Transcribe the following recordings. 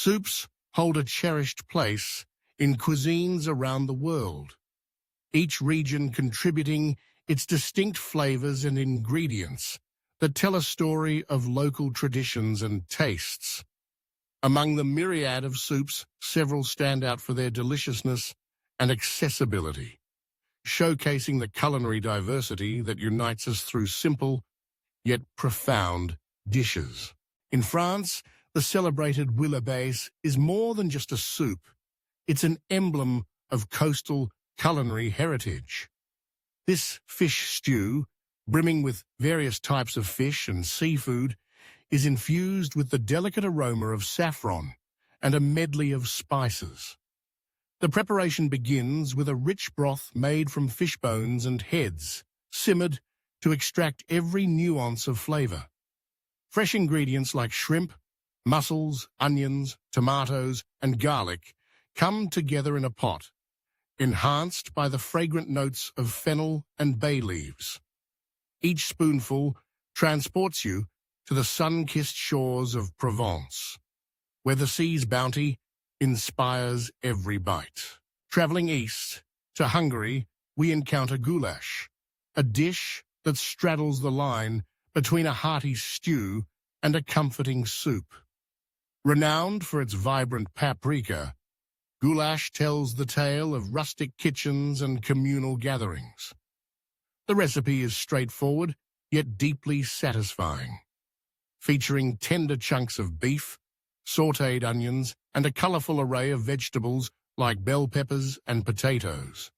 Soups hold a cherished place in cuisines around the world, each region contributing its distinct flavors and ingredients that tell a story of local traditions and tastes. Among the myriad of soups, several stand out for their deliciousness and accessibility, showcasing the culinary diversity that unites us through simple yet profound dishes. In France, the celebrated bouillabaisse is more than just a soup. It's an emblem of coastal culinary heritage. This fish stew, brimming with various types of fish and seafood, is infused with the delicate aroma of saffron and a medley of spices. The preparation begins with a rich broth made from fish bones and heads, simmered to extract every nuance of flavor. Fresh ingredients like shrimp, mussels, onions, tomatoes, and garlic come together in a pot, enhanced by the fragrant notes of fennel and bay leaves. Each spoonful transports you to the sun-kissed shores of Provence, where the sea's bounty inspires every bite. Traveling east to Hungary, we encounter goulash, a dish that straddles the line between a hearty stew and a comforting soup. Renowned for its vibrant paprika, goulash tells the tale of rustic kitchens and communal gatherings. The recipe is straightforward, yet deeply satisfying, featuring tender chunks of beef, sautéed onions, and a colorful array of vegetables like bell peppers and potatoes.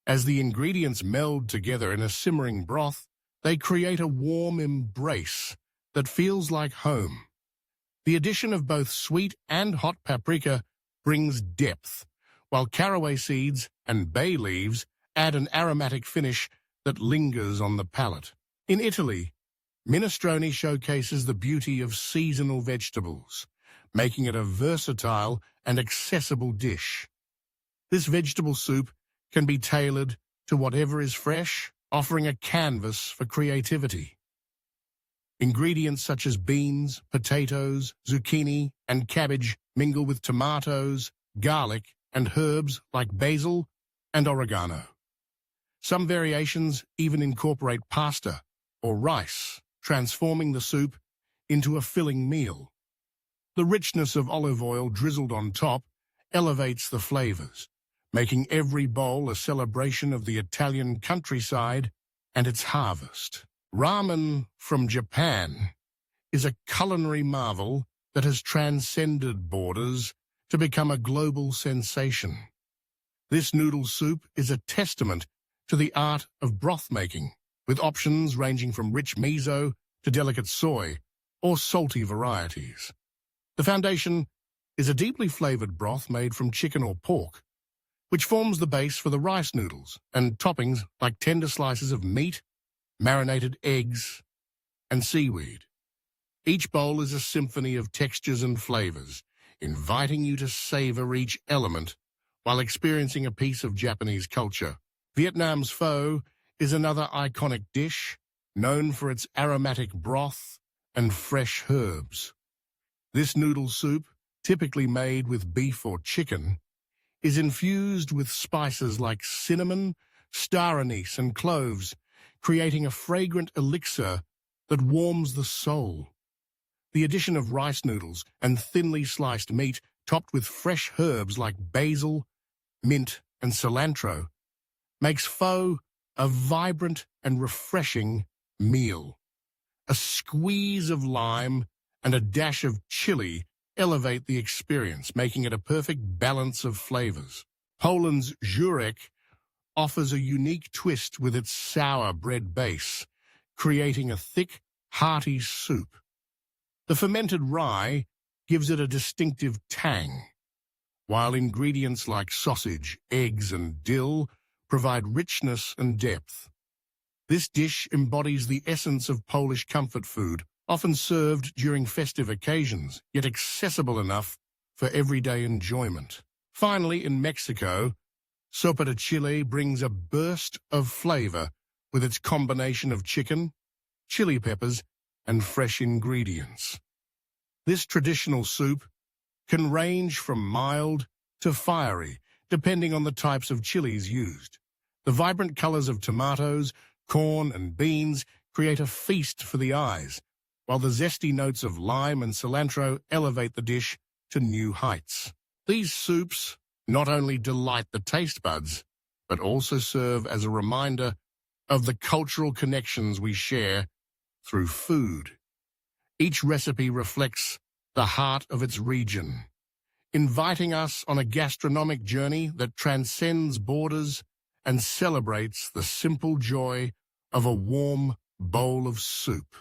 As the ingredients meld together in a simmering broth, they create a warm embrace that feels like home. The addition of both sweet and hot paprika brings depth, while caraway seeds and bay leaves add an aromatic finish that lingers on the palate. In Italy, minestrone showcases the beauty of seasonal vegetables, making it a versatile and accessible dish. This vegetable soup can be tailored to whatever is fresh, offering a canvas for creativity. Ingredients such as beans, potatoes, zucchini, and cabbage mingle with tomatoes, garlic, and herbs like basil and oregano. Some variations even incorporate pasta or rice, transforming the soup into a filling meal. The richness of olive oil drizzled on top elevates the flavors, making every bowl a celebration of the Italian countryside and its harvest. Ramen from Japan is a culinary marvel that has transcended borders to become a global sensation. This noodle soup is a testament to the art of broth making, with options ranging from rich miso to delicate soy or salty varieties. The foundation is a deeply flavored broth made from chicken or pork, which forms the base for the rice noodles and toppings like tender slices of meat, marinated eggs, and seaweed. Each bowl is a symphony of textures and flavors, inviting you to savor each element while experiencing a piece of Japanese culture. Vietnam's pho is another iconic dish, known for its aromatic broth and fresh herbs. This noodle soup, typically made with beef or chicken, is infused with spices like cinnamon, star anise, and cloves, creating a fragrant elixir that warms the soul. The addition of rice noodles and thinly sliced meat, topped with fresh herbs like basil, mint, and cilantro, makes pho a vibrant and refreshing meal. A squeeze of lime and a dash of chili elevate the experience, making it a perfect balance of flavors. Poland's żurek offers a unique twist with its sour bread base, creating a thick, hearty soup. The fermented rye gives it a distinctive tang, while ingredients like sausage, eggs, and dill provide richness and depth. This dish embodies the essence of Polish comfort food, often served during festive occasions, yet accessible enough for everyday enjoyment. Finally, in Mexico, sopa de chile brings a burst of flavor with its combination of chicken, chili peppers, and fresh ingredients. This traditional soup can range from mild to fiery, depending on the types of chilies used. The vibrant colors of tomatoes, corn, and beans create a feast for the eyes, while the zesty notes of lime and cilantro elevate the dish to new heights. These soups not only delight the taste buds, but also serve as a reminder of the cultural connections we share through food. Each recipe reflects the heart of its region, inviting us on a gastronomic journey that transcends borders and celebrates the simple joy of a warm bowl of soup.